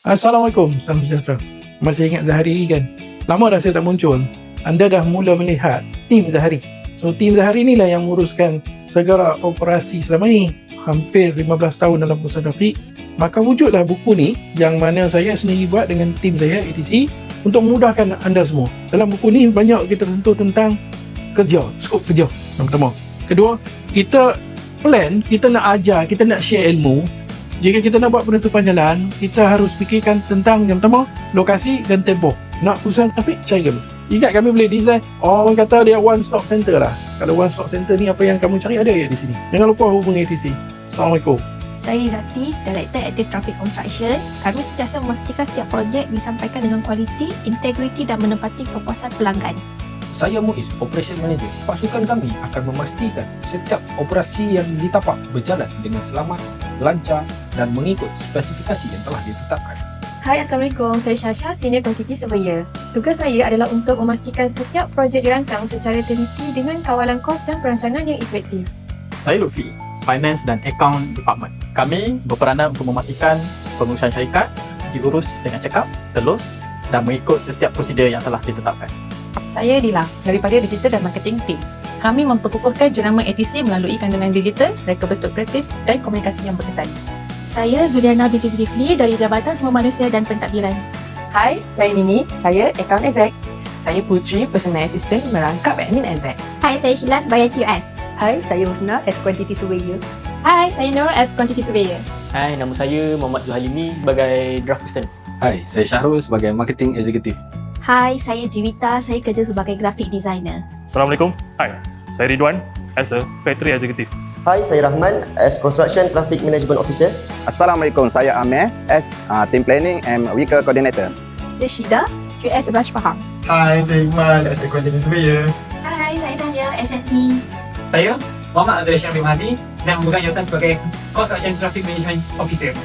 Assalamualaikum, salam sejahtera. Masih ingat Zahari kan? Lama dah saya tak muncul. Anda dah mula melihat tim Zahari. So, tim Zahari inilah yang menguruskan segala operasi selama ni. Hampir 15 tahun dalam perusahaan Rafiq. Maka wujudlah buku ni yang mana saya sendiri buat dengan tim saya, ATC, untuk memudahkan anda semua. Dalam buku ni banyak kita sentuh tentang kerja, skop kerja, yang pertama. Kedua, kita plan, kita nak ajar, kita nak share ilmu. Jika kita nak buat penutupan jalan, kita harus fikirkan tentang yang pertama, lokasi dan tempoh. Nak perusahaan Rafiq, cari kami. Ingat kami boleh design, orang kata dia one stop center lah. Kalau one stop center ni apa yang kamu cari ada ya di sini. Jangan lupa hubungi ATC. Assalamualaikum. Saya Zati, Director Active Traffic Construction. Kami sentiasa memastikan setiap projek disampaikan dengan kualiti, integriti dan menepati kepuasan pelanggan. Saya Muiz, Operation Manager. Pasukan kami akan memastikan setiap operasi yang ditapak berjalan dengan selamat, lancar dan mengikut spesifikasi yang telah ditetapkan. Hai, Assalamualaikum. Saya Syasha, Senior Quantity Surveyor. Tugas saya adalah untuk memastikan setiap projek dirancang secara teliti dengan kawalan kos dan perancangan yang efektif. Saya Lutfi, Finance dan Account Department. Kami berperanan untuk memastikan pengurusan syarikat diurus dengan cekap, telus dan mengikut setiap prosedur yang telah ditetapkan. Saya Dila, daripada Digital dan Marketing Team. Kami memperkukuhkan jenama ATC melalui kandungan digital, reka bentuk kreatif dan komunikasi yang berkesan. Saya Zuliana binti Zulkifli dari Jabatan Sumber Manusia dan Pentadbiran. Hai, saya Nini, saya Account Exec. Saya Putri, Personal Assistant merangkap Admin Exec. Hai, saya Sheila sebagai QS. Hai, saya Husna as Quantity Surveyor. Hai, saya Nur as Quantity Surveyor. Hai, nama saya Muhammad Zuhalimi sebagai Draft Person. Hai, saya Syahrul sebagai Marketing Executive. Hai, saya Jiwita, saya kerja sebagai Graphic Designer. Assalamualaikum. Hai, saya Ridwan as a Factory Executive. Hai, saya Rahman as Construction Traffic Management Officer. Assalamualaikum, saya Amir as Team Planning and Vehicle Coordinator. Saya Syida, QS Branch Pahang. Hai, saya Iqmal as a Quantity Surveyor. Hai, saya Dahlia, SFE. Saya Muhammad Azhar Syamil Hazi dan memegang jawatan sebagai Construction Traffic Management Officer.